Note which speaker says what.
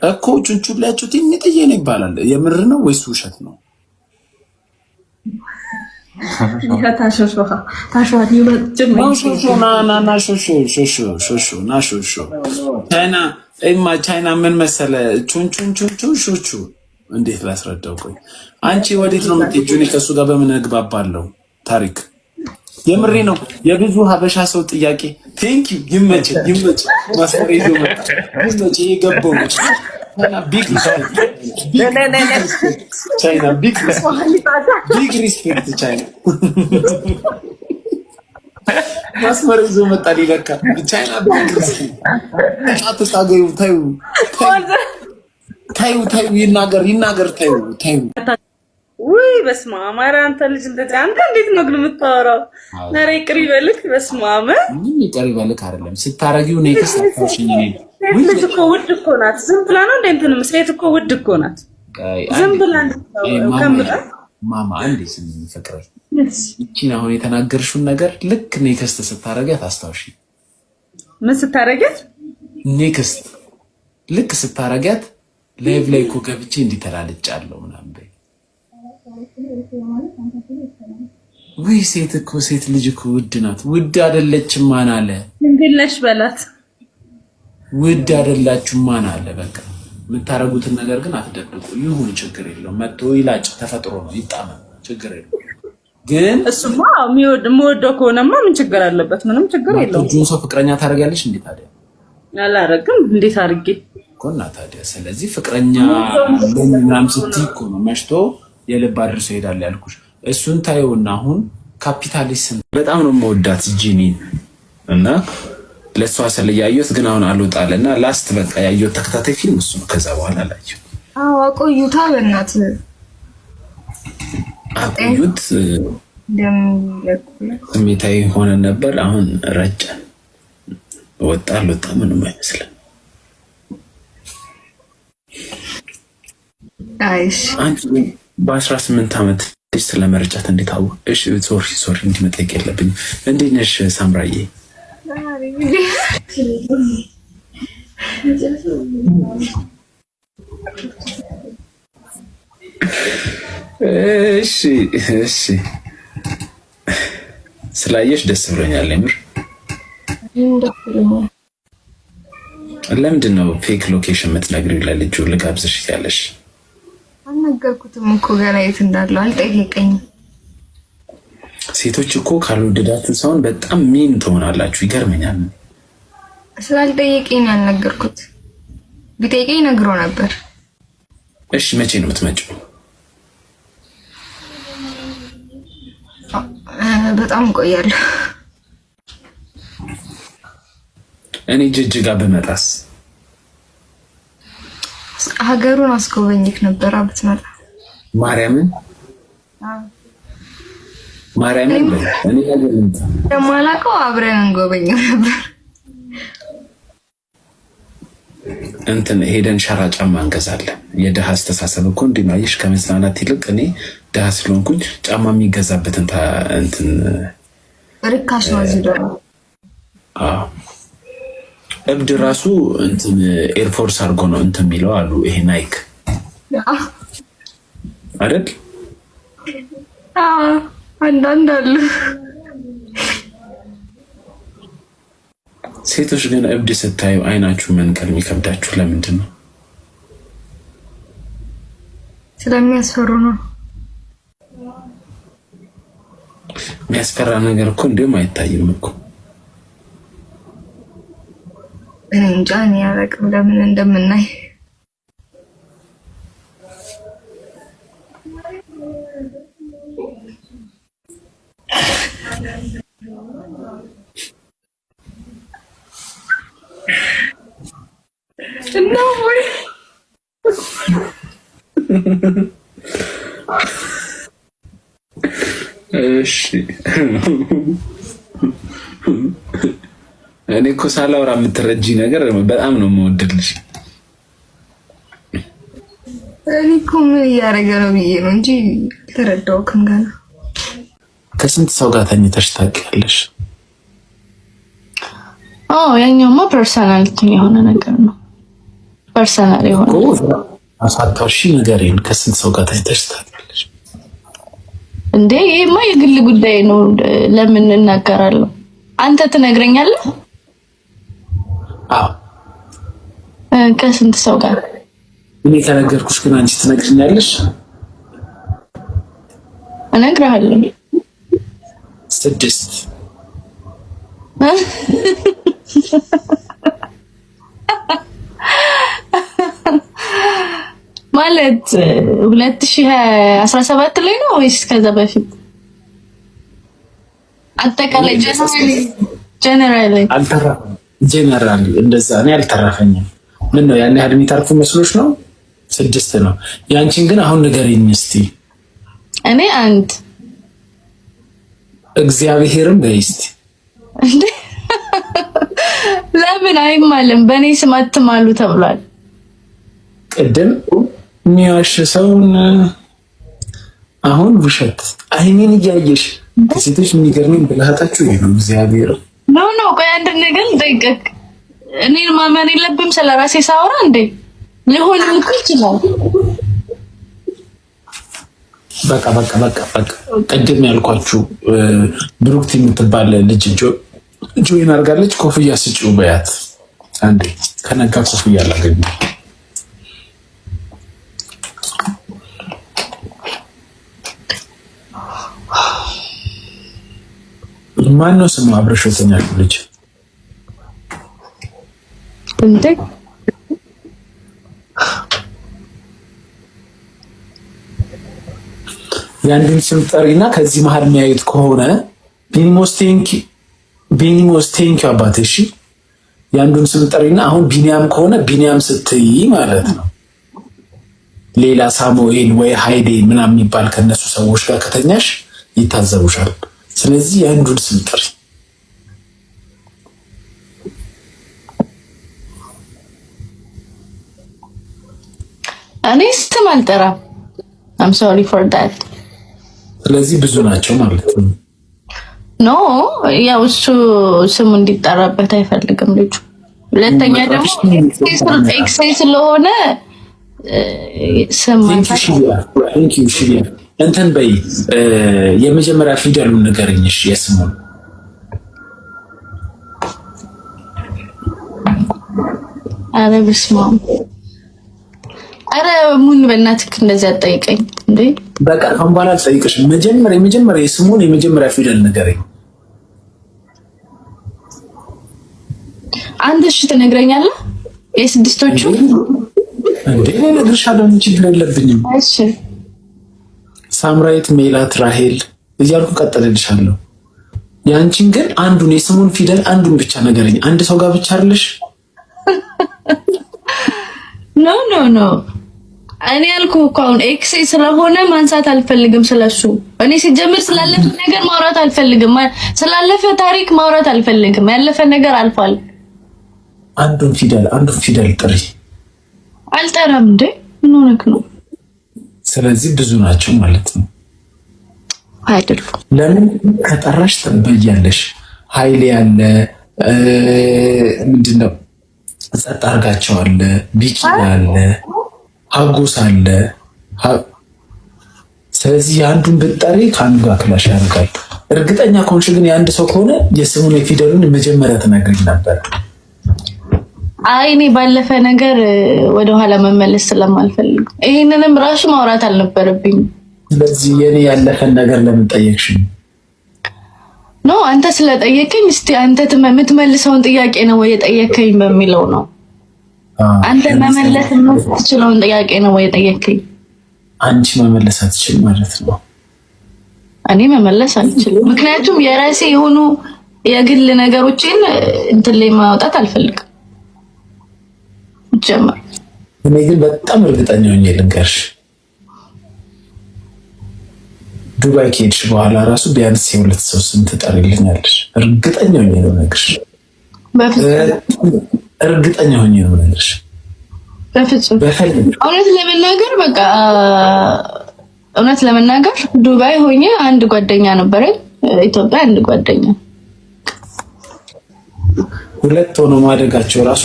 Speaker 1: እኮ ቹንቹላችሁ ትንጥዬ ነው ይባላል። የምር ነው ወይስ ውሸት ነው? ቻይና ምን መሰለ ቹንቹ እንዴት ላስረዳው? ቆይ አንቺ ወዴት ነው የምትሄጂው? እኔ ከእሱ ጋር በምን እግባባለሁ? ታሪክ የምሬ ነው። የብዙ ሀበሻ ሰው ጥያቄ ቴንክ ዩ ይመች ማስፈሬ ይዞ መጣ ይመች የገባው ነው ቻይና ቢግ ሪስፔክት ቻይና ማስፈሬ ይዞ መጣ ሊለካ ቻይና ቢግ ሪስፔክት አትታገዩ ታዩ ይናገር ታዩ
Speaker 2: ውይ በስመ አብ ኧረ አንተ ልጅ እንደዚህ አንተ እንዴት ነው ግን የምታወራው? ኧረ ይቅር ይበልክ። በስመ አብ
Speaker 1: ምን ይቅር ይበልክ አይደለም ስታረጊው ነው የከሰተሽኝ ነኝ።
Speaker 2: ልጅ እኮ ውድ እኮ ናት። ዝም ብላ ነው እንዴ ሴት እኮ ውድ እኮ ናት። ዝም ብላ
Speaker 1: ማማ አንዴ ስም ፍቅር እቺን አሁን የተናገርሽውን ነገር ልክ ኔክስት ስታረጊያት አስታውሺ።
Speaker 2: ምን ስታረጊያት?
Speaker 1: ኔክስት ልክ ስታረጊያት ላይቭ ላይ እኮ ገብቼ እንዲተላልጫለሁ ምናምን በይ። ወይ ሴት ልጅ እኮ ውድ ናት። ውድ አይደለችም ማን አለ?
Speaker 2: እንግለሽ በላት።
Speaker 1: ውድ አይደላችሁም ማን አለ? በቃ የምታረጉትን ነገር ግን አትደብቁ። ይሁን ችግር የለውም። መጥቶ ይላጭ ተፈጥሮ ነው ይጣመም ችግር የለውም። ግን
Speaker 2: እሱማ የምወደው ከሆነማ ምን ችግር አለበት? ምንም ችግር የለውም።
Speaker 1: ጁን ሰው ፍቅረኛ ታደርጋለሽ እንዴ ታዲያ?
Speaker 2: አላረግም። እንዴት አድርጌ
Speaker 1: ኮና ታዲያ? ስለዚህ ፍቅረኛ ምናምን ስትይ እኮ ነው መሽቶ የልብ አድርሶ ይሄዳል ያልኩሽ። እሱን ታየውና አሁን ካፒታሊስት በጣም ነው የምወዳት ጂኒን እና ለሷ ስለያየሁት ግን አሁን አልወጣለና ላስት በቃ ያየሁት ተከታታይ ፊልም እሱ ነው። ከዛ በኋላ አላየሁ።
Speaker 2: አዎ አቆዩታ በእናት
Speaker 1: አቆዩት። ስሜታዊ ሆነ ነበር። አሁን ረጨ ወጣ ምንም አይመስልም።
Speaker 2: አይሽ
Speaker 1: አንቺ በ18 ዓመት ልጅ ስለመርጫት እንዴት አወቅሽ? እሺ ሶሪ እንዲህ መጠየቅ የለብኝም። እንዴት ነሽ ሳምራዬ? እሺ ስላየሽ ደስ ብሎኛል። የምር ለምንድን ነው ፌክ ሎኬሽን የምትነግሪው ለልጁ ልጋብዝሽ ያለሽ?
Speaker 2: አልነገርኩትም እኮ ገና የት እንዳለው አልጠየቀኝም።
Speaker 1: ሴቶች እኮ ካልወደዳችሁ ሰውን በጣም ሚን ትሆናላችሁ። ይገርመኛል።
Speaker 2: ስላልጠየቀኝ ያልነገርኩት ቢጠይቀኝ ነግሮ ነበር።
Speaker 1: እሺ መቼ ነው የምትመጪው?
Speaker 2: በጣም ቆያለሁ።
Speaker 1: እኔ ጅጅጋ በመጣስ
Speaker 2: ሀገሩን አስጎበኝክ ነበር ብትመጣ።
Speaker 1: ማርያምን እኔ
Speaker 2: ለማላውቀው አብረን እንጎበኘው ነበር።
Speaker 1: እንትን ሄደን ሸራ ጫማ እንገዛለን። የድሃ አስተሳሰብ እኮ እንዲህ ነው። አየሽ ከመዝናናት ይልቅ እኔ ድሃ ስለሆንኩኝ ጫማ የሚገዛበትን እንትን
Speaker 2: ርካሽ ነው እዚህ ደግሞ።
Speaker 1: እብድ ራሱ እንትን ኤርፎርስ አድርጎ ነው እንትን የሚለው አሉ። ይሄ ናይክ አይደል?
Speaker 2: አንዳንድ አሉ።
Speaker 1: ሴቶች ግን እብድ ስታዩ አይናችሁ መንቀል የሚከብዳችሁ ለምንድን ነው?
Speaker 2: ስለሚያስፈሩ ነው።
Speaker 1: የሚያስፈራ ነገር እኮ እንዲሁም አይታይም እኮ።
Speaker 2: እኔ እንጃ እኔ አላውቅም ለምን እንደምናይ።
Speaker 1: እሺ እኔ እኮ ሳላወራ የምትረጂ ነገር በጣም ነው የምወድልሽ።
Speaker 2: እኔ እኮ ምን እያደረገ ነው ብዬ ነው እንጂ አልተረዳሁም ገና።
Speaker 1: ከስንት ሰው ጋር ተኝተሽ ታውቂያለሽ?
Speaker 3: ያኛውማ ፐርሰናል የሆነ ነገር ነው። ፐርሰናል ይሆናል
Speaker 1: እኮ አሳታውሺ ነገሬን ከስንት ሰው ጋር ተሽታለሽ
Speaker 3: እንዴ? ይሄማ የግል ጉዳይ ነው። ለምን እናገራለሁ? አንተ ትነግረኛለህ?
Speaker 1: አዎ
Speaker 3: ከስንት ሰው ጋር?
Speaker 1: እኔ ከነገርኩሽ ግን አንቺ ትነግሪኛለሽ?
Speaker 3: እነግርሃለሁ።
Speaker 1: 6
Speaker 3: ማለት 2017 ላይ ነው ወይስ ከዛ በፊት? አጠቃላይ ጀነራል
Speaker 1: ጀነራል እንደዛ እኔ አልተረፈኝም። ምን ነው ያን ያህል የሚተርፉ መስሎሽ ነው? 6 ነው። ያንቺን ግን አሁን ንገሪኝ እስቲ።
Speaker 3: እኔ አንድ
Speaker 1: እግዚአብሔርም በይስቲ
Speaker 3: ለምን አይማልም? በእኔ ስም አትማሉ ተብሏል።
Speaker 1: ቅድም የሚዋሽ ሰውን አሁን ውሸት አይኔን እያየሽ ከሴቶች የሚገርመኝ ብልሃታችሁ ይሄ ነው። እግዚአብሔር
Speaker 3: ኖ ቆይ አንድ ነገር ጠይቀቅ። እኔን ማመን የለብም ስለራሴ ሳወራ እንዴ ሊሆን ይችላል።
Speaker 1: በቃ ቅድም ያልኳችሁ ብሩክቲ የምትባል ልጅ ጆይን አድርጋለች። ኮፍያ ስጪው በያት አንዴ። ከነጋ ኮፍያ አላገኘ ማን ነው ስሙ? አብረሽተኛ ልጅ
Speaker 3: እንዴ
Speaker 1: ያንድን ስም ጠሪና ከዚህ መሀል የሚያዩት ከሆነ ቢኒሞስ ቴንኪ አባቴ። እሺ ያንዱን ስም ጠሪና አሁን ቢኒያም ከሆነ ቢኒያም ስትይ ማለት ነው ሌላ ሳሙኤል ወይ ሃይዴ ምናምን የሚባል ከነሱ ሰዎች ጋር ከተኛሽ ይታዘቡሻል። ስለዚህ ያንዱን ስም ጠሪ።
Speaker 3: እኔ ስም አልጠራም። I'm sorry for that።
Speaker 1: ስለዚህ ብዙ ናቸው ማለት ነው።
Speaker 3: ኖ ያው እሱ ስሙ እንዲጠራበት አይፈልግም ልጁ። ሁለተኛ ደግሞ ኤክሴስ ስለሆነ ስም
Speaker 1: እንትን በይ የመጀመሪያ ፊደሉን ንገረኝ። እሺ የስሙን
Speaker 3: አረ በስመ አብ። አረ ሙን በእናትህ እንደዚህ አትጠይቀኝ እንዴ።
Speaker 1: በቃ አሁን በኋላ አልጠይቅሽም። የመጀመሪያ የስሙን የመጀመሪያ ፊደል ንገረኝ።
Speaker 3: አንተ እሺ ትነግረኛለህ? የስድስቶቹ
Speaker 1: እንዴ እነግርሻለሁ። ምን ችግር የለብኝም።
Speaker 3: እሺ
Speaker 1: ሳምራዊት፣ ሜላት፣ ራሄል እያልኩ ቀጥልልሻለሁ። ያንቺን ግን አንዱን የስሙን ፊደል አንዱን ብቻ ንገረኝ። አንድ ሰው ጋር ብቻ አይደለሽ?
Speaker 3: ኖ እኔ ያልኩህ እኮ አሁን ኤክሴ ስለሆነ ማንሳት አልፈልግም ስለሱ። እኔ ሲጀምር ስላለፈ ነገር ማውራት አልፈልግም። ስላለፈ ታሪክ ማውራት አልፈልግም። ያለፈ ነገር አልፏል።
Speaker 1: አንዱን ፊደል ጥሪ።
Speaker 3: አልጠራም እንዴ ምን ሆነክ ነው? ስለዚህ
Speaker 1: ብዙ ናቸው ማለት ነው
Speaker 3: አይደለም?
Speaker 1: ለምን ከጠራሽ ትበያለሽ። ኃይሌ ያለ ምንድነው ጸጥ አድርጋቸው አለ፣ ቢቂ አለ፣ ሀጎስ አለ። ስለዚህ የአንዱን ብትጠሪ ከአንዱ ጋር ክላሽ ያደርጋል። እርግጠኛ ከሆንሽ ግን የአንድ ሰው ከሆነ የስሙን የፊደሉን መጀመሪያ ትነግሪኝ ነበር።
Speaker 3: አይ እኔ ባለፈ ነገር ወደኋላ መመለስ ስለማልፈልግ ይሄንንም ራሱ ማውራት አልነበረብኝም።
Speaker 1: ስለዚህ የኔ ያለፈን ነገር ለምን ጠየቅሽኝ?
Speaker 3: ኖ አንተ ስለጠየቀኝ እስቲ አንተ የምትመልሰውን ጥያቄ ነው ወይ የጠየቀኝ በሚለው ነው። አንተ መመለስ የምትችለውን ጥያቄ ነው ወይ የጠየቀኝ?
Speaker 1: አንቺ መመለስ አትችል ማለት ነው።
Speaker 3: እኔ መመለስ አልችልም፣ ምክንያቱም የራሴ የሆኑ የግል ነገሮችን እንትን ላይ ማውጣት አልፈልግም። ጀመር
Speaker 1: እኔ ግን በጣም እርግጠኛ ሆኜ ልንገርሽ፣ ዱባይ ከሄድሽ በኋላ ራሱ ቢያንስ የሁለት ሰው ስም ትጠሪልኛለሽ። እርግጠኛ ሆኜ ነው የምነግርሽ። እርግጠኛ ሆኜ ነው የምነግርሽ።
Speaker 3: በፍጹም እውነት ለመናገር በቃ እውነት ለመናገር ዱባይ ሆኜ አንድ ጓደኛ ነበረኝ፣ ኢትዮጵያ አንድ ጓደኛ።
Speaker 1: ሁለት ሆኖ ማደጋቸው ራሱ